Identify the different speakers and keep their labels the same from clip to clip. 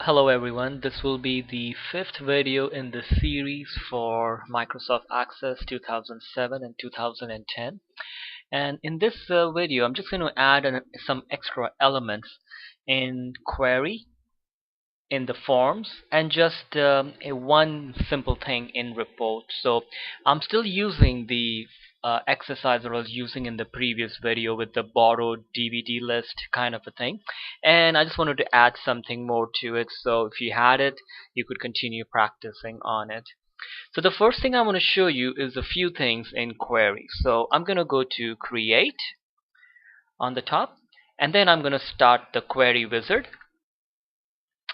Speaker 1: Hello everyone, this will be the fifth video in the series for Microsoft Access 2007 and 2010. And in this video, I'm just going to add some extra elements in query, in the forms, and just one simple thing in report. So I'm still using the exercise that I was using in the previous video with the borrowed DVD list kind of a thing, and I just wanted to add something more to it, so if you had it you could continue practicing on it. So the first thing I want to show you is a few things in query. So I'm gonna go to create on the top, and then I'm gonna start the query wizard,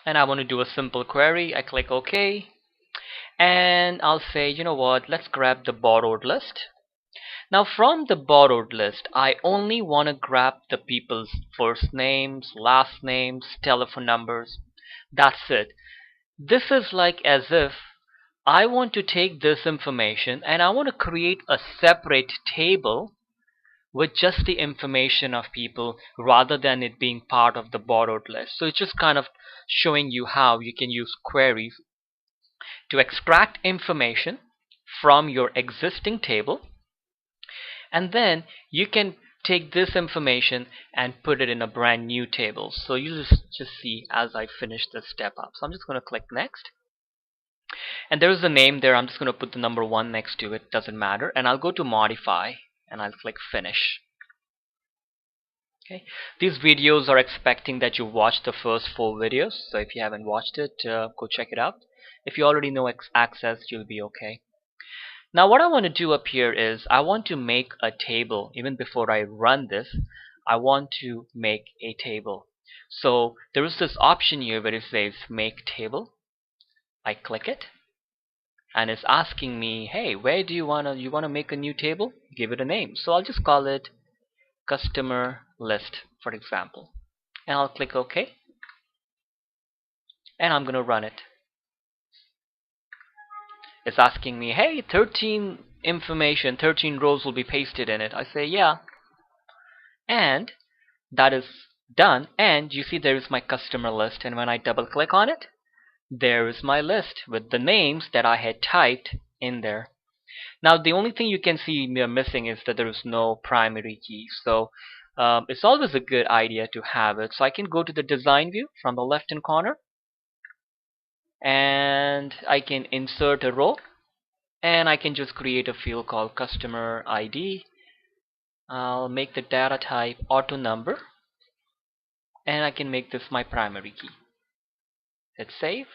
Speaker 1: and I want to do a simple query. I click OK, and I'll say, you know what, let's grab the borrowed list. Now from the borrowed list, I only want to grab the people's first names, last names, telephone numbers. That's it. This is like as if I want to take this information and I want to create a separate table with just the information of people rather than it being part of the borrowed list. So it's just kind of showing you how you can use queries to extract information from your existing table, and then you can take this information and put it in a brand new table. So you just see as I finish this step up. So I'm just going to click next, and there is a name there. I'm just going to put the number 1 next to it, doesn't matter, and I'll go to modify and I'll click finish. Okay, these videos are expecting that you watched the first 4 videos, so if you haven't watched it, go check it out. If you already know Access, you'll be okay. Now what I want to do up here is I want to make a table. Even before I run this, I want to make a table. So there is this option here where it says make table. I click it, and it's asking me, hey, where do you want to make a new table? Give it a name. So I'll just call it customer list, for example, and I'll click OK, and I'm gonna run it. It's asking me, hey, 13 rows will be pasted in it. I say yeah, and that is done, and you see there is my customer list, and when I double click on it, there is my list with the names that I had typed in there. Now the only thing you can see me missing is that there is no primary key, so it's always a good idea to have it. So I can go to the design view from the left hand corner, and I can insert a row, and I can just create a field called customer ID. I'll make the data type auto number, and I can make this my primary key. Hit save.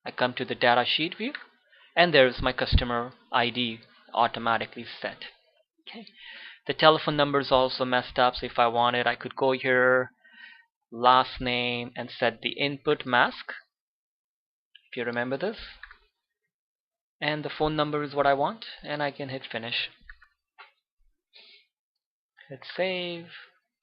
Speaker 1: I come to the data sheet view, and there's my customer ID automatically set. Okay. The telephone number is also messed up, so if I wanted, I could go here, last name, and set the input mask, if you remember this, and the phone number is what I want, and I can hit finish. Hit save,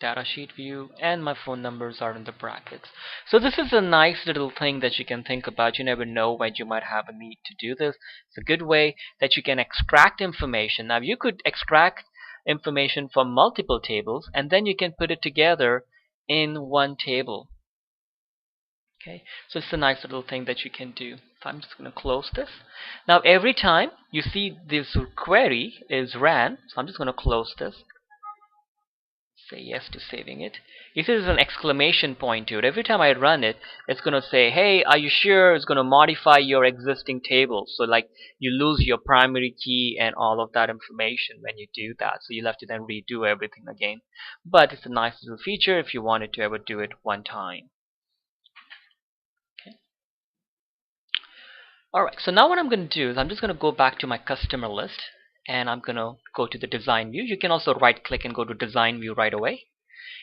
Speaker 1: data sheet view, and my phone numbers are in the brackets. So this is a nice little thing that you can think about. You never know when you might have a need to do this. It's a good way that you can extract information. Now you could extract information from multiple tables, and then you can put it together in one table. Okay, so it's a nice little thing that you can do. So I'm just going to close this. Now every time you see this query is ran, so I'm just going to close this. Say yes to saving it. You see there's an exclamation point to it. Every time I run it, it's going to say, hey, are you sure? It's going to modify your existing table. So like you lose your primary key and all of that information when you do that. So you'll have to then redo everything again. But it's a nice little feature if you wanted to ever do it one time. Okay. Alright, so now what I'm going to do is I'm just going to go back to my customer list, and I'm going to go to the design view. You can also right click and go to design view right away.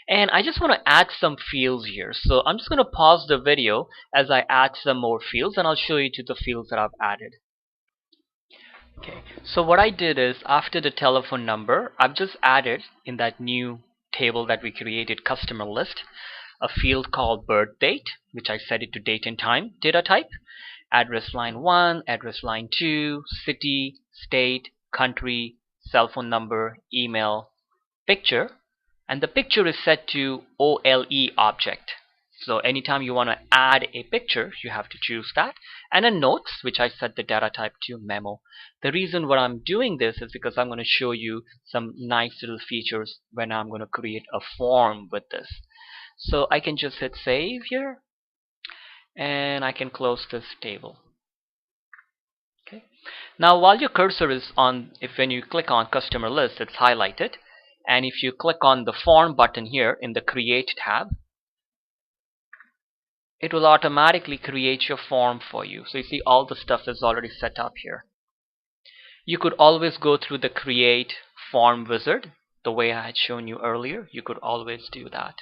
Speaker 1: And I just want to add some fields here. So I'm just going to pause the video as I add some more fields, and I'll show you to the fields that I've added. Okay, so what I did is after the telephone number, I've just added in that new table that we created, customer list, a field called birth date, which I set it to date and time data type, address line 1, address line 2, city, state, country, cell phone number, email, picture, and the picture is set to OLE object. So anytime you want to add a picture, you have to choose that. And then notes, which I set the data type to memo. The reason why I'm doing this is because I'm going to show you some nice little features when I'm going to create a form with this. So I can just hit save here, and I can close this table. Okay. Now while your cursor is on, when you click on customer list, it's highlighted. And if you click on the form button here in the create tab, it will automatically create your form for you. So you see all the stuff is already set up here. You could always go through the create form wizard the way I had shown you earlier. You could always do that.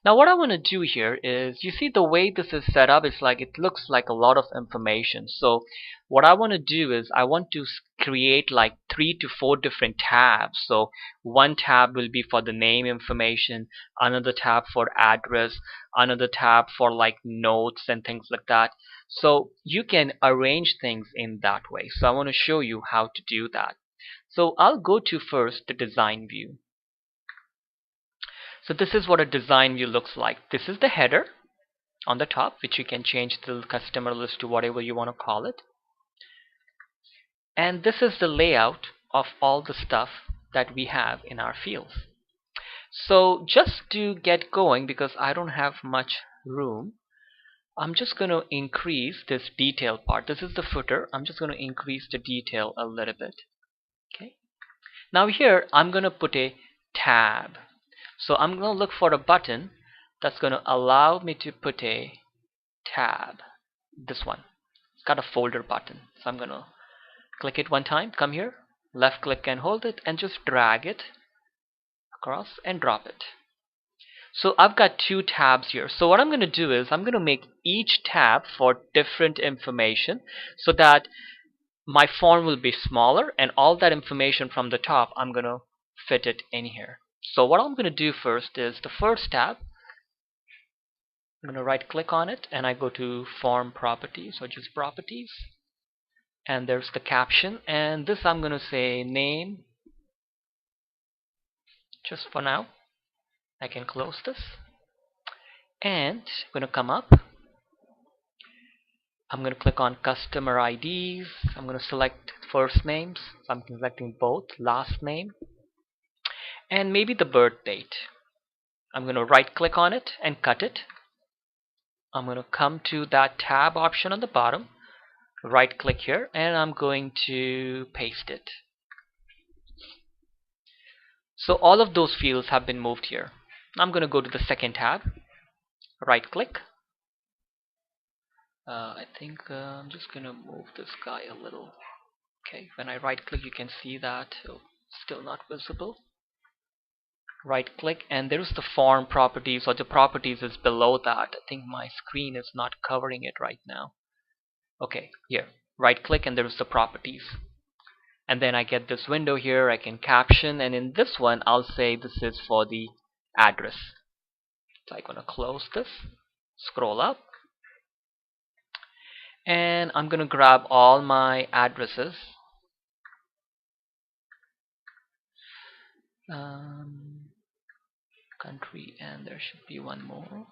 Speaker 1: Now what I want to do here is, you see the way this is set up, it's like it looks like a lot of information. So what I want to do is I want to create like 3 to 4 different tabs. So one tab will be for the name information, another tab for address, another tab for like notes and things like that. So you can arrange things in that way. So I want to show you how to do that. So I'll go to first the design view. So this is what a design view looks like. This is the header on the top, which you can change the customer list to whatever you want to call it. And this is the layout of all the stuff that we have in our fields. So just to get going, because I don't have much room, I'm just going to increase this detail part. This is the footer. I'm just going to increase the detail a little bit. Okay. Now here I'm going to put a tab. So I'm going to look for a button that's going to allow me to put a tab. This one. It's got a folder button. So I'm going to click it one time, come here, left click and hold it, and just drag it across and drop it. So I've got 2 tabs here. So what I'm going to do is I'm going to make each tab for different information so that my form will be smaller, and all that information from the top I'm going to fit it in here. So what I'm going to do first is the first tab, I'm going to right click on it and I go to form properties, or just properties, and there's the caption, and this I'm going to say name just for now. I can close this, and I'm going to come up, I'm going to click on customer IDs, I'm going to select first names, so I'm selecting both, last name, and maybe the birth date. I'm going to right click on it and cut it. I'm going to come to that tab option on the bottom, right click here, and I'm going to paste it. So all of those fields have been moved here. I'm going to go to the second tab, right click. I think I'm just going to move this guy a little. Okay, when I right click you can see that still not visible. Right click, and there's the form properties, or the properties is below that. I think my screen is not covering it right now. Okay, here, right click and there's the properties, and then I get this window here. I can caption, and in this one I'll say this is for the address. So I'm going to close this, scroll up, and I'm going to grab all my addresses. Country, and there should be one more.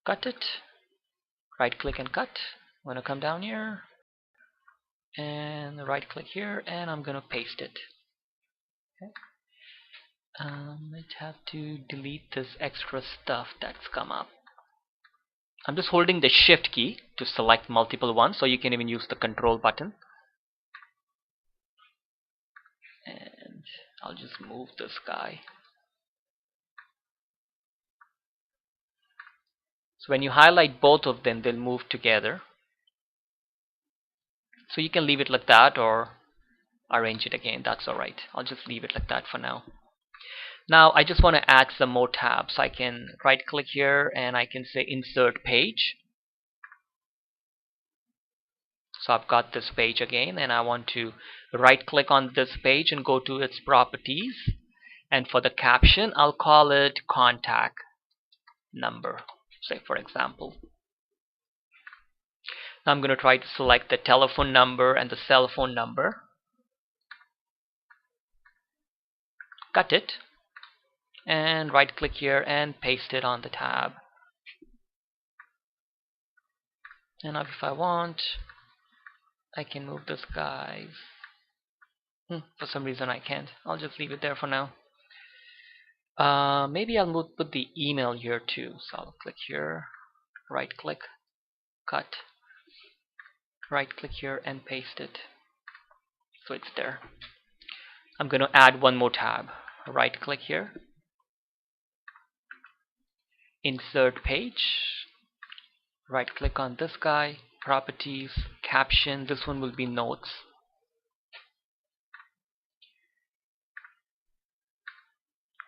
Speaker 1: Cut it, right click and cut. I'm going to come down here and right click here, and I'm going to paste it. Okay. Might have to delete this extra stuff that's come up. I'm just holding the shift key to select multiple ones, so you can even use the control button. And I'll just move this guy. So when you highlight both of them, they'll move together. So you can leave it like that or arrange it again. That's alright. I'll just leave it like that for now. Now I just want to add some more tabs. I can right click here and I can say insert page. So I've got this page again, and I want to right click on this page and go to its properties, and for the caption I'll call it contact number, say for example. Now I'm going to try to select the telephone number and the cell phone number. Cut it, and right click here and paste it on the tab. And now if I want, I can move this guy. For some reason I can't. I'll just leave it there for now. Maybe I'll put the email here too. So I'll click here, right click, cut, right click here and paste it. So it's there. I'm going to add one more tab. Right click here, insert page, right click on this guy, properties, caption. This one will be notes.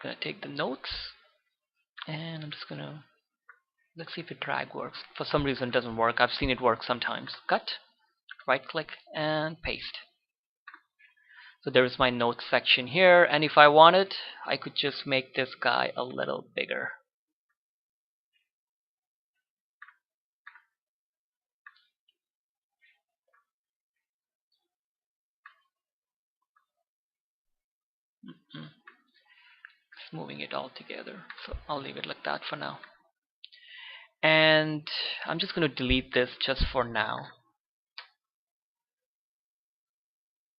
Speaker 1: I'm going to take the notes and I'm just going to, let's see if it drag works. For some reason it doesn't work. I've seen it work sometimes. Cut, right click and paste. So there is my notes section here, and if I wanted, I could just make this guy a little bigger. Just moving it all together. So I'll leave it like that for now. And I'm just going to delete this just for now.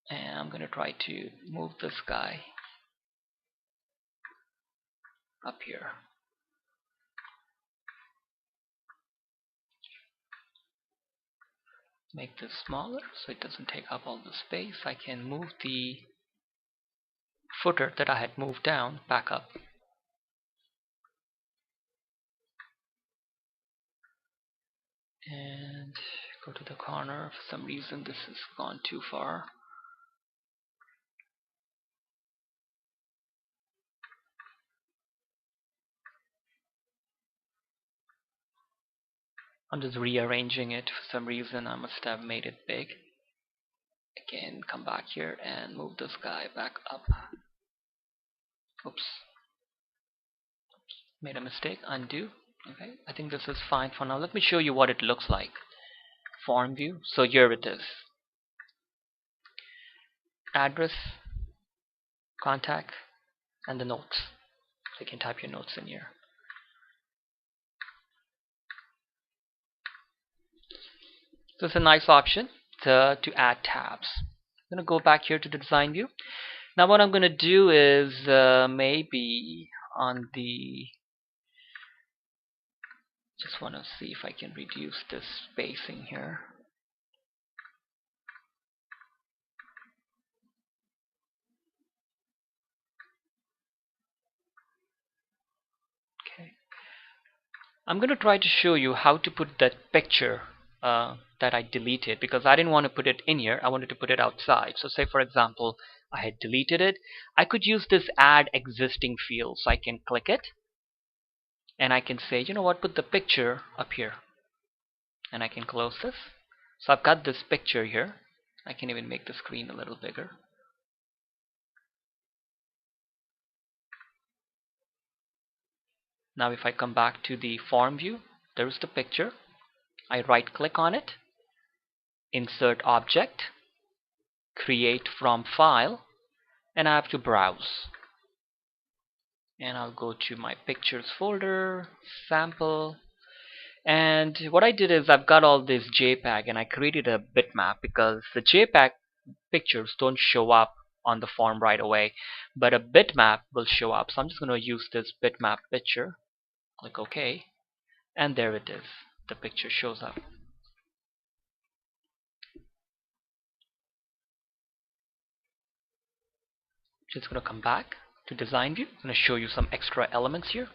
Speaker 1: And I'm going to try to move this guy up here. Make this smaller so it doesn't take up all the space. I can move the footer that I had moved down back up. And go to the corner. For some reason this has gone too far. I'm just rearranging it. For some reason I must have made it big. Again, come back here and move this guy back up. Oops. Made a mistake. Undo. Okay, I think this is fine for now. Let me show you what it looks like. Form view. So here it is. Address, contact, and the notes. So you can type your notes in here. So it's a nice option to add tabs. I'm going to go back here to the design view. Now what I'm going to do is maybe on the, just want to see if I can reduce this spacing here. Okay. I'm going to try to show you how to put that picture that I deleted, because I didn't want to put it in here. I wanted to put it outside. So say for example I had deleted it. I could use this add existing field. So I can click it and I can say, you know what, put the picture up here, and I can close this. So I've got this picture here. I can even make the screen a little bigger. Now if I come back to the form view, there's the picture. I right click on it, insert object, create from file, and I have to browse. And I'll go to my pictures folder, sample, and what I did is I've got all this JPEG and I created a bitmap, because the JPEG pictures don't show up on the form right away, but a bitmap will show up. So I'm just going to use this bitmap picture, click OK, and there it is. The picture shows up. Just going to come back to design view. I'm going to show you some extra elements here.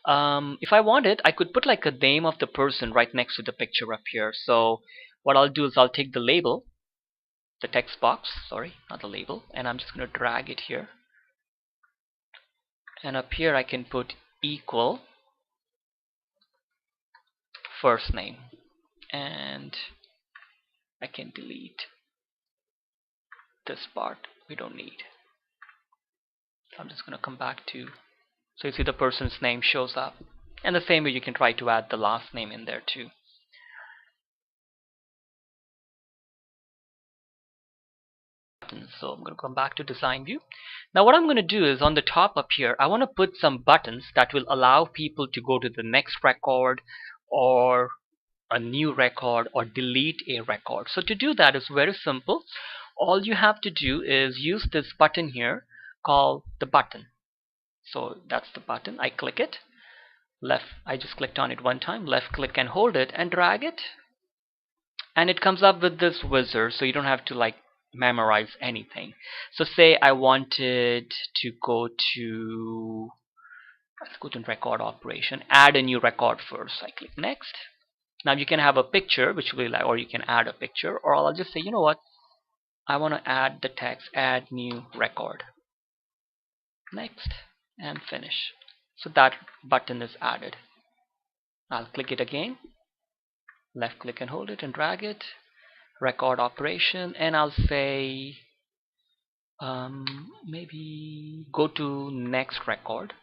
Speaker 1: If I wanted, I could put like a name of the person right next to the picture up here. So what I'll do is I'll take the label, the text box, sorry, not the label, and I'm just going to drag it here. And up here I can put equal first name, and I can delete this part we don't need. So I'm just going to come back to, so you see the person's name shows up. And the same way you can try to add the last name in there too. buttons. So I'm going to come back to design view. Now what I'm going to do is on the top up here, I want to put some buttons that will allow people to go to the next record or a new record or delete a record. So to do that is very simple. All you have to do is use this button here called the button. So that's the button. I click it. I just clicked on it one time. Left click and hold it and drag it. And it comes up with this wizard, so you don't have to like memorize anything. So say I wanted to go to, let's go to record operation, add a new record first. I click next. Now you can have a picture, which will be like, or you can add a picture, or I'll just say, you know what, I want to add the text, add new record. Next and finish. So that button is added. I'll click it again. Left click and hold it and drag it. Record operation, and I'll say maybe go to next record.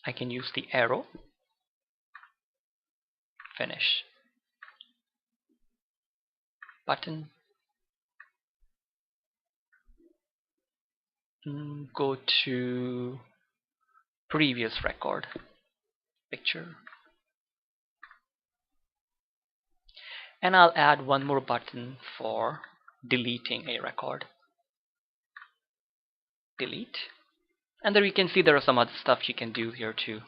Speaker 1: I can use the arrow. Finish. Button. Go to previous record. Picture. And I'll add one more button for deleting a record. Delete. And there you can see there are some other stuff you can do here too.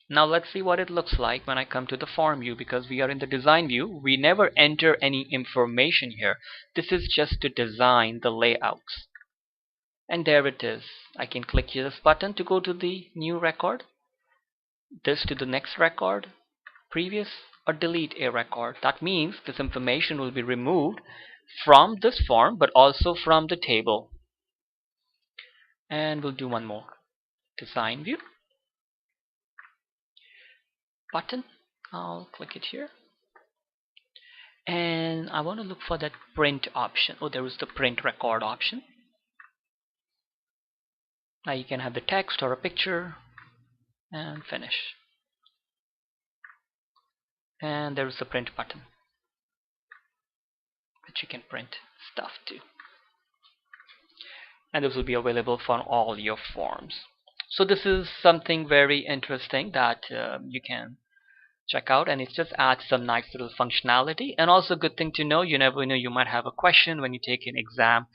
Speaker 1: Now let's see what it looks like when I come to the form view, because we are in the design view. We never enter any information here. This is just to design the layouts. And there it is. I can click this button to go to the new record, this to the next record, previous, or delete a record. That means this information will be removed from this form but also from the table. And we'll do one more. Design view. Button. I'll click it here. And I want to look for that print option. Oh, there is the print record option. Now you can have the text or a picture and finish. And there is the print button, which you can print stuff to. And this will be available for all your forms. So this is something very interesting that you can check out, and it just adds some nice little functionality. And also good thing to know, you never know, you might have a question when you take an exam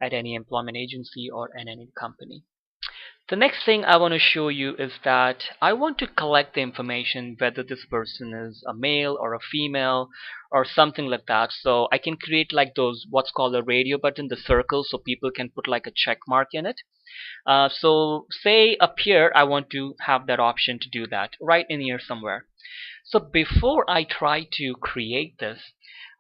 Speaker 1: at any employment agency or in any company. The next thing I want to show you is that I want to collect the information whether this person is a male or a female or something like that. So I can create like those what's called a radio button, the circle, so people can put like a check mark in it. So say up here I want to have that option to do that right in here somewhere. So before I try to create this,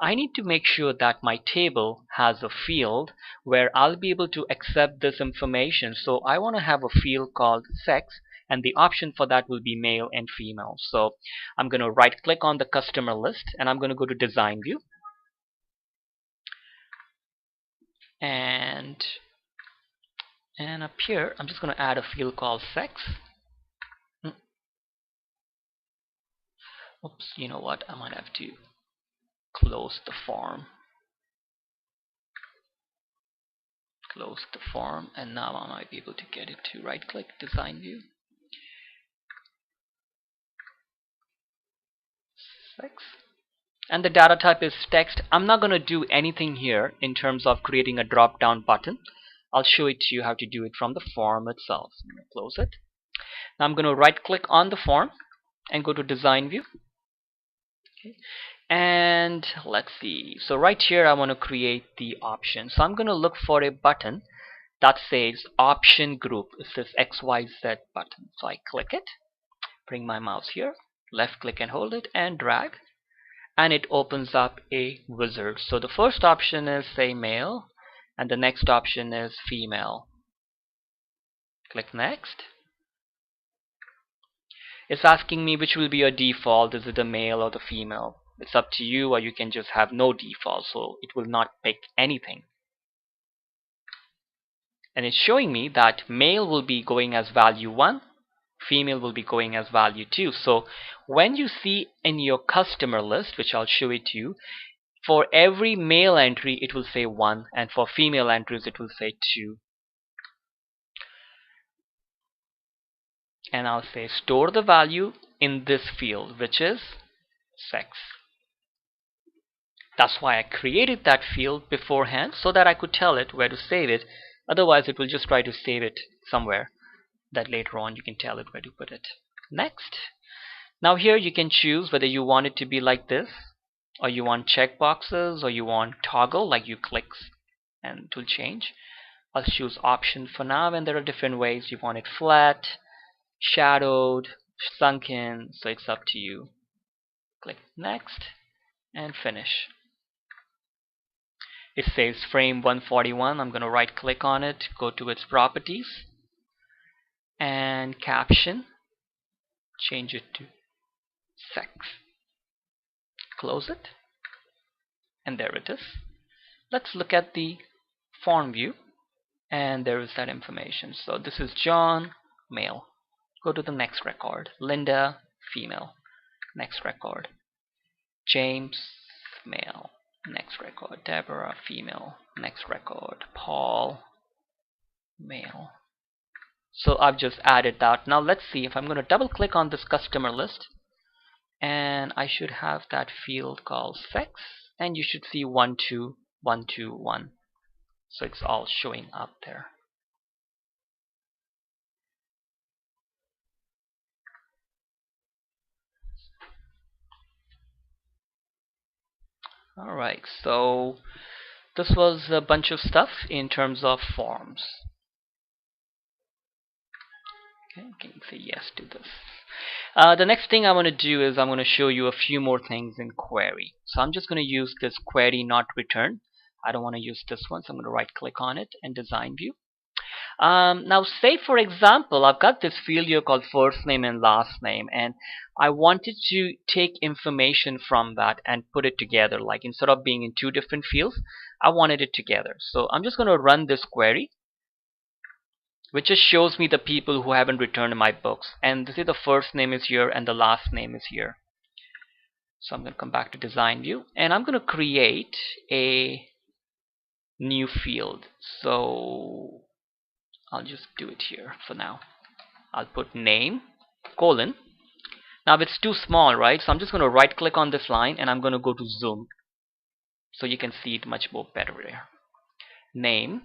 Speaker 1: I need to make sure that my table has a field where I'll be able to accept this information. So I want to have a field called sex, and the option for that will be male and female. So I'm going to right click on the customer list, and I'm going to go to design view. And up here, I'm just going to add a field called sex. Oops, you know what? I might have to close the form. Close the form, and now I might be able to get it to right click, design view. Sex. And the data type is text. I'm not going to do anything here in terms of creating a drop down button. I'll show it to you how to do it from the form itself. I'm going to close it. Now I'm going to right click on the form and go to design view. Okay. And let's see, so right here I want to create the option. So I'm going to look for a button that says option group. It says XYZ button. So I click it, bring my mouse here, left click and hold it and drag, and it opens up a wizard. So the first option is say male, and the next option is female. Click next. It's asking me which will be your default. Is it the male or the female? It's up to you, or you can just have no default, so it will not pick anything. And it's showing me that male will be going as value 1, female will be going as value 2. So when you see in your customer list, which I'll show it to you, for every male entry it will say 1, and for female entries it will say 2. And I'll say store the value in this field, which is sex. That's why I created that field beforehand, so that I could tell it where to save it. Otherwise it will just try to save it somewhere that later on you can tell it where to put it. Next. Now here you can choose whether you want it to be like this, or you want checkboxes, or you want toggle, like you click and it will change. I'll choose option for now, and there are different ways. You want it flat, shadowed, sunken, so it's up to you. Click next and finish. It says frame 141. I'm going to right click on it, go to its properties, and caption, change it to sex. Close it, and there it is. Let's look at the form view, and there is that information. So this is John, male. Go to the next record. Linda, female. Next record. James, male. Next record. Deborah, female. Next record. Paul, male. So I've just added that. Now let's see if I'm going to double click on this customer list, and I should have that field called sex, and you should see 1 2 1 2 1. So it's all showing up there. Alright, so this was a bunch of stuff in terms of forms. Okay, can you say yes to this? The next thing I want to do is I'm going to show you a few more things in query. So I'm just going to use this query not return. I don't want to use this one, so I'm going to right click on it and design view. Now say for example I've got this field here called first name and last name, and I wanted to take information from that and put it together. Like instead of being in two different fields, I wanted it together. So I'm just going to run this query, which just shows me the people who haven't returned my books, and this is the first name is here and the last name is here. So I'm going to come back to design view, and I'm going to create a new field. So I'll just do it here for now. I'll put name, colon. Now it's too small, right? So I'm just going to right click on this line and I'm going to go to zoom, so you can see it much more better there. Name,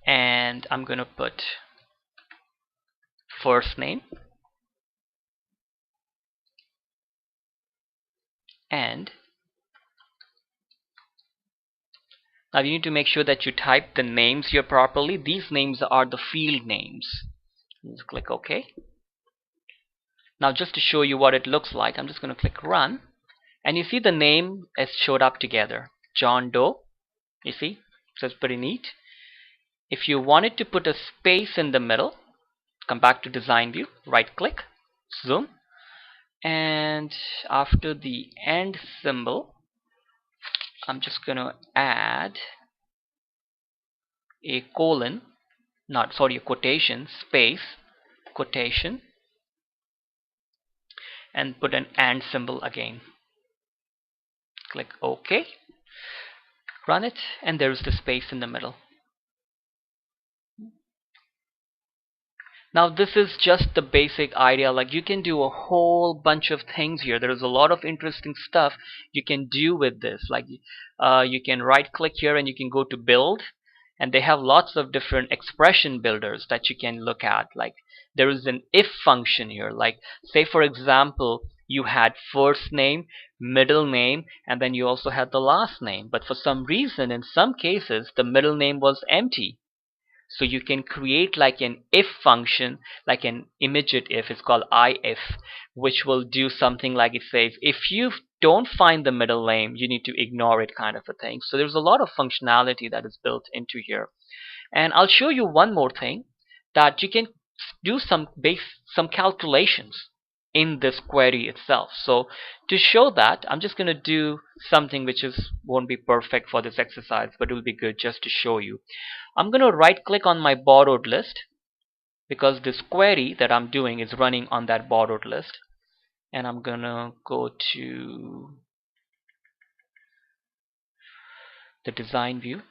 Speaker 1: and I'm going to put first name, and now you need to make sure that you type the names here properly. These names are the field names. Just click OK. Now just to show you what it looks like, I'm just going to click run, and you see the name has showed up together. John Doe. You see? So it's pretty neat. If you wanted to put a space in the middle, come back to design view, right click, zoom, and after the and symbol, I'm just going to add a colon, a quotation, space, quotation, and put an and symbol again. Click OK, run it, and there's the space in the middle. Now this is just the basic idea. Like you can do a whole bunch of things here. There is a lot of interesting stuff you can do with this. Like you can right click here and you can go to build, and they have lots of different expression builders that you can look at. Like there is an if function here. Like say for example you had first name, middle name, and then you also had the last name, but for some reason in some cases the middle name was empty. So you can create like an if function, like an immediate if, it's called if, which will do something like it says, if you don't find the middle name, you need to ignore it, kind of a thing. So there's a lot of functionality that is built into here. And I'll show you one more thing, that you can do some calculations in this query itself. So to show that, I'm just going to do something which won't be perfect for this exercise, but it will be good just to show you. I'm going to right click on my borrowed list, because this query that I'm doing is running on that borrowed list. And I'm gonna go to the design view,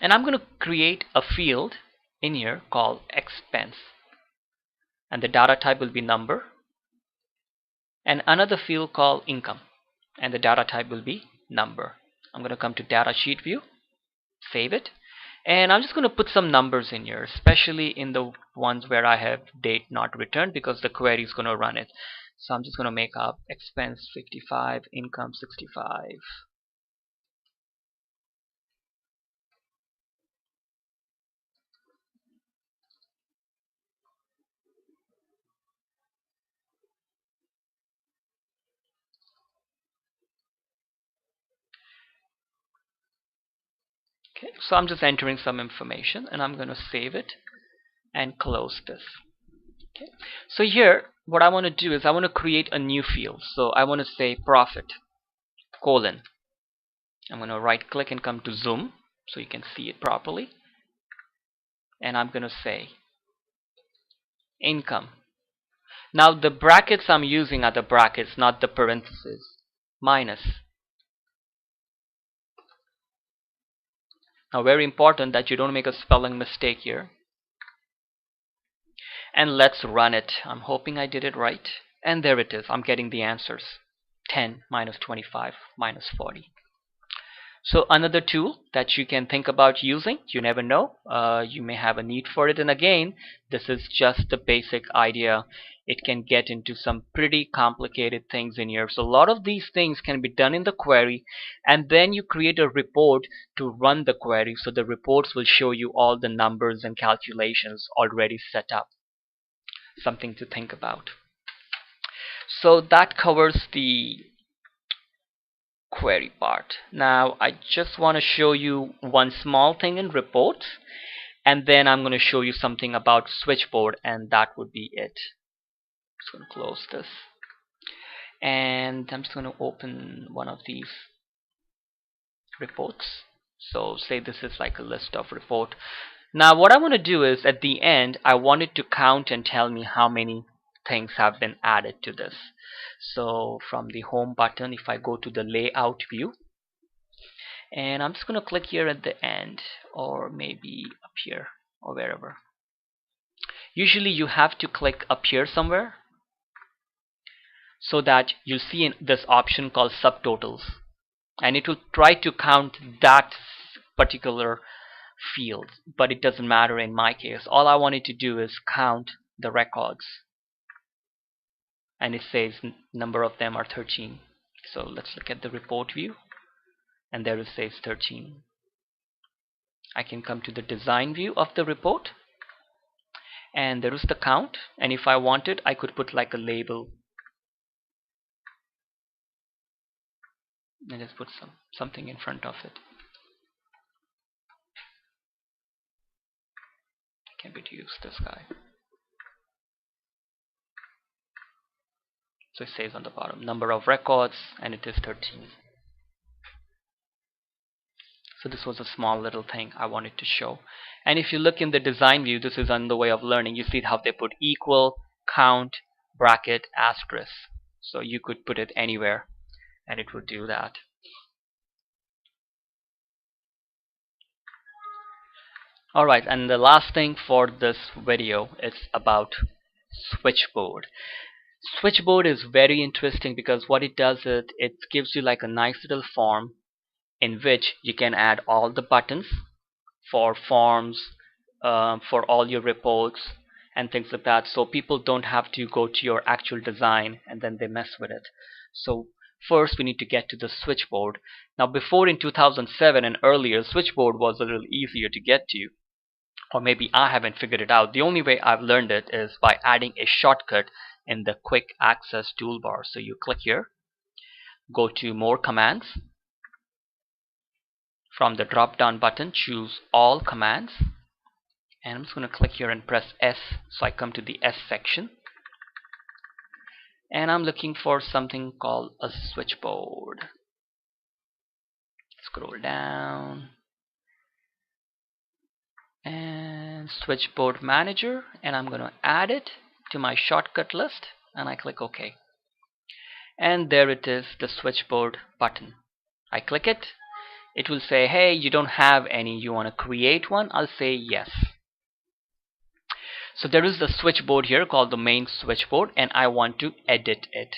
Speaker 1: and I'm gonna create a field in here called expense, and the data type will be number, and another field called income, and the data type will be number. I'm gonna come to data sheet view, save it, and I'm just going to put some numbers in here, especially in the ones where I have date not returned, because the query is going to run it. So I'm just going to make up expense 55, income 65. Okay, so I'm just entering some information, and I'm going to save it and close this. Okay, so here what I want to do is I want to create a new field. So I want to say profit colon. I'm going to right click and come to zoom so you can see it properly, and I'm going to say income. Now the brackets I'm using are the brackets, not the parentheses. Minus. Now very important that you don't make a spelling mistake here. And let's run it. I'm hoping I did it right. And there it is. I'm getting the answers. 10 minus 25 minus 40. So another tool that you can think about using, you never know, you may have a need for it. And again, this is just the basic idea. It can get into some pretty complicated things in here. So a lot of these things can be done in the query, and then you create a report to run the query. So the reports will show you all the numbers and calculations already set up. Something to think about. So that covers the query part. Now I just want to show you one small thing in reports, and then I'm going to show you something about switchboard, and that would be it. Just going to close this, and I'm just going to open one of these reports. So say this is like a list of report. Now what I want to do is at the end I want it to count and tell me how many things have been added to this. So from the home button, if I go to the layout view, and I'm just going to click here at the end, or maybe up here or wherever. Usually you have to click up here somewhere so that you'll see in this option called subtotals, and it will try to count that particular field, but it doesn't matter in my case. All I wanted to do is count the records, and it says number of them are 13. So let's look at the report view, and there it says 13. I can come to the design view of the report, and there is the count, and if I wanted I could put like a label and just put something in front of it. I can reduce this guy. So it says on the bottom number of records, and it is 13. So this was a small little thing I wanted to show. And if you look in the design view, this is another way of learning. You see how they put equal, count, bracket, asterisk. So you could put it anywhere and it would do that. Alright, and the last thing for this video is about Switchboard. Switchboard is very interesting because what it does is it gives you like a nice little form in which you can add all the buttons for forms, for all your reports and things like that, so people don't have to go to your actual design and then they mess with it. So first we need to get to the switchboard. Now before in 2007 and earlier, switchboard was a little easier to get to, or maybe I haven't figured it out. The only way I've learned it is by adding a shortcut in the quick access toolbar. So you click here, go to more commands. From the drop down button, choose all commands, and I'm just going to click here and press S, so I come to the S section, and I'm looking for something called a switchboard. Scroll down, and Switchboard Manager, and I'm going to add it to my shortcut list, and I click OK. And there it is, the switchboard button. I click it. It will say, hey, you don't have any, you want to create one? I'll say yes. So there is the switchboard here called the main switchboard, and I want to edit it.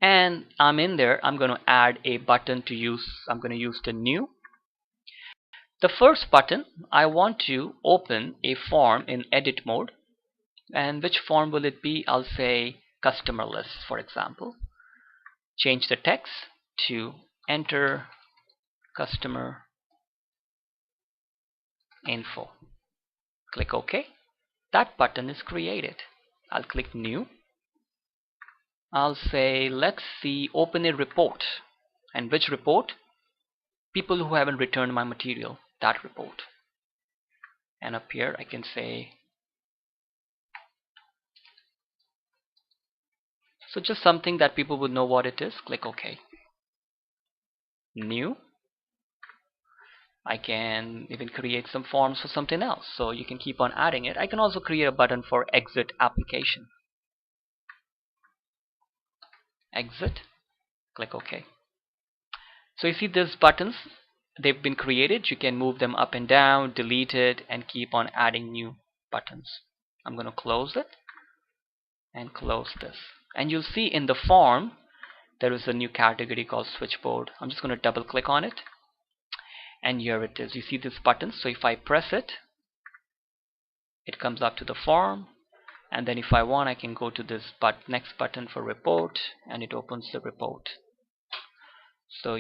Speaker 1: And I'm in there. I'm going to add a button to use. I'm going to use the new. The first button, I want to open a form in edit mode. And which form will it be? I'll say customer list, for example. Change the text to enter customer info. Click OK. That button is created. I'll click new. I'll say let's see, open a report. And which report? People who haven't returned my material, that report. And up here I can say, so just something that people would know what it is. Click OK. New. I can even create some forms for something else, so you can keep on adding it. I can also create a button for exit application. Exit. Click OK. So you see these buttons, they've been created. You can move them up and down, delete it, and keep on adding new buttons. I'm going to close it and close this. And you'll see in the form there is a new category called switchboard. I'm just going to double click on it, and here it is. You see this button, so if I press it, it comes up to the form, and then if I want, I can go to this next button for report, and it opens the report. So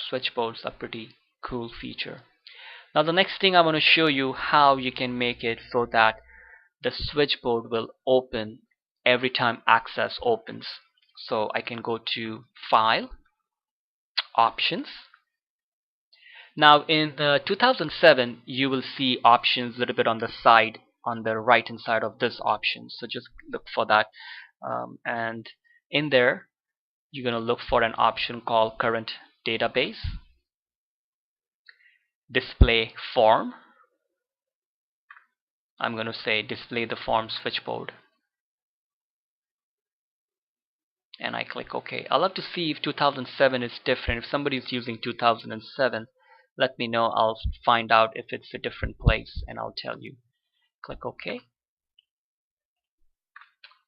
Speaker 1: switchboards are pretty cool feature. Now the next thing I want to show you how you can make it so that the switchboard will open every time Access opens. So I can go to File, Options. Now in the 2007 you will see options a little bit on the side, on the right hand side of this option. So just look for that, and in there you're going to look for an option called Current Database, Display Form. I'm going to say display the form switchboard, and I click OK. I'll have to see if 2007 is different. If somebody is using 2007, let me know. I'll find out if it's a different place and I'll tell you. Click OK,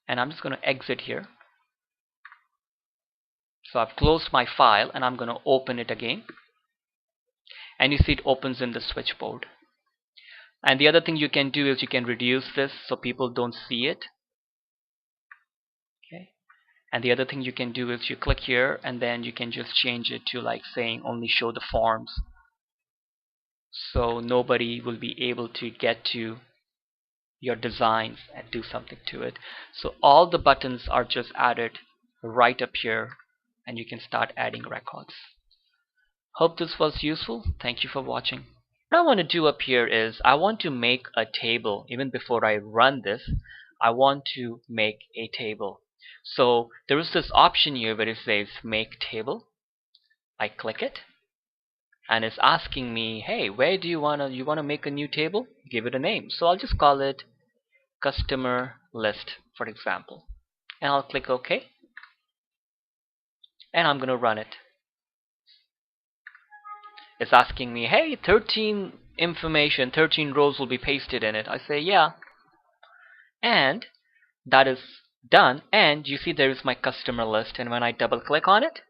Speaker 1: and I'm just going to exit here. So I've closed my file and I'm going to open it again, and you see it opens in the switchboard. And the other thing you can do is you can reduce this so people don't see it. Okay. And the other thing you can do is you click here and then you can just change it to like saying only show the forms, so nobody will be able to get to your designs and do something to it. So all the buttons are just added right up here, and you can start adding records. Hope this was useful. Thank you for watching. What I want to do up here is I want to make a table. Even before I run this, I want to make a table. So there is this option here where it says make table. I click it, and it's asking me, hey, where do you want to make a new table? Give it a name. So I'll just call it customer list, for example, and I'll click OK, and I'm going to run it. It's asking me, hey, 13 rows will be pasted in it. I say yeah, and that is done. And you see there is my customer list, and when I double click on it,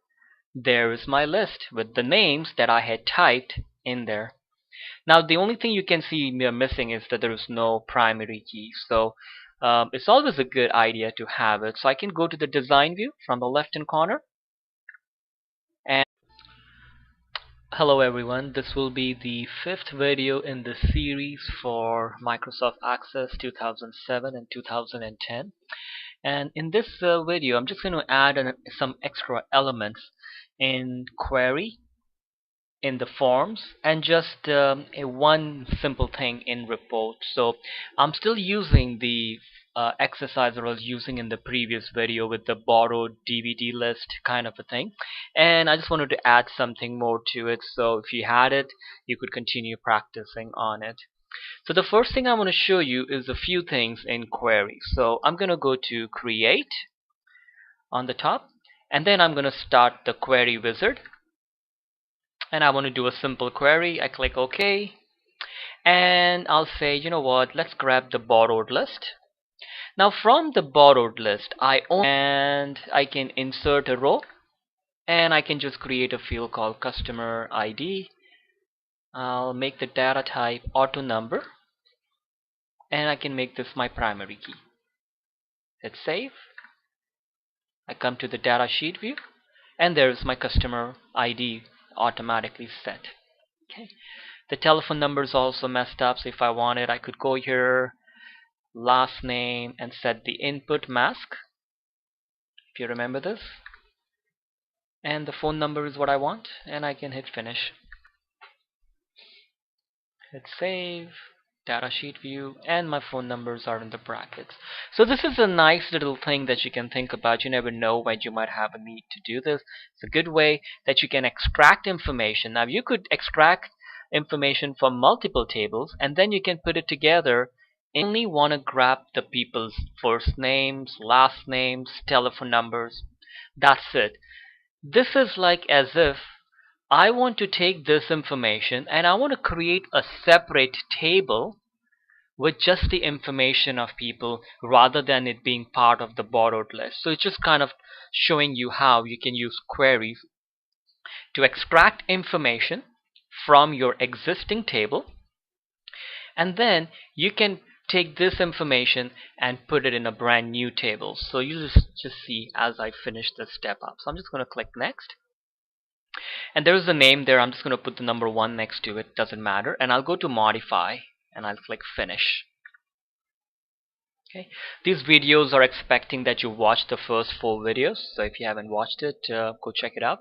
Speaker 1: there is my list with the names that I had typed in there. Now the only thing you can see me missing is that there is no primary key. So it's always a good idea to have it. So I can go to the design view from the left hand corner. And hello everyone, this will be the 5th video in the series for Microsoft Access 2007 and 2010. And in this video I'm just going to add some extra elements in query, in the forms, and just one simple thing in report. So I'm still using the exercise that I was using in the previous video with the borrowed DVD list kind of a thing, and I just wanted to add something more to it. So if you had it, you could continue practicing on it. So the first thing I want to show you is a few things in query. So I'm going to go to create on the top, and then I'm going to start the query wizard, and I want to do a simple query. I click OK, and I'll say, you know what, let's grab the borrowed list. Now from the borrowed list and I can insert a row, and I can just create a field called customer ID. I'll make the data type auto number, and I can make this my primary key. Hit save. I come to the data sheet view, and there's my customer ID automatically set. Okay. The telephone number is also messed up, so if I wanted, I could go here, last name, and set the input mask, if you remember this. And the phone number is what I want, and I can hit finish. Hit save, data sheet view, and my phone numbers are in the brackets. So this is a nice little thing that you can think about. You never know when you might have a need to do this. It's a good way that you can extract information. Now you could extract information from multiple tables, and then you can put it together. Only want to grab the people's first names, last names, telephone numbers. That's it. This is like as if I want to take this information and I want to create a separate table with just the information of people rather than it being part of the borrowed list. So it's just kind of showing you how you can use queries to extract information from your existing table, and then you can take this information and put it in a brand new table. So you just see as I finish this step up. So I'm just going to click next. And there's a name there. I'm just going to put the number 1 next to it. Doesn't matter. And I'll go to modify, and I'll click finish. Okay. These videos are expecting that you watch the first 4 videos. So if you haven't watched it, go check it out.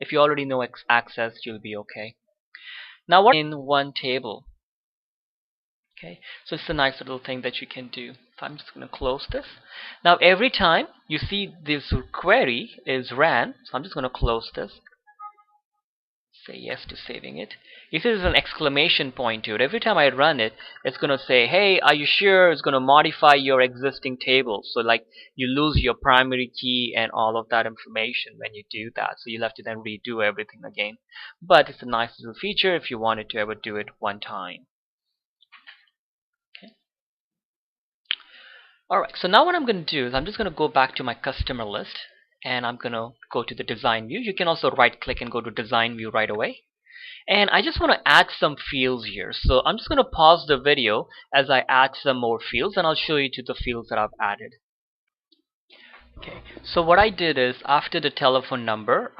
Speaker 1: If you already know access, you'll be okay. Now what in one table? Okay. So it's a nice little thing that you can do. So I'm just going to close this. Now every time you see this query is ran, so I'm just going to close this. Say yes to saving it. You see there's an exclamation point to it. Every time I run it, it's going to say, hey, are you sure? It's going to modify your existing table. So like you lose your primary key and all of that information when you do that. So you'll have to then redo everything again. But it's a nice little feature if you wanted to ever do it one time. Okay. Alright, so now what I'm going to do is I'm just going to go back to my customer list, and I'm going to go to the design view. You can also right click and go to design view right away. And I just want to add some fields here. So I'm just going to pause the video as I add some more fields, and I'll show you to the fields that I've added. Okay, so what I did is after the telephone number,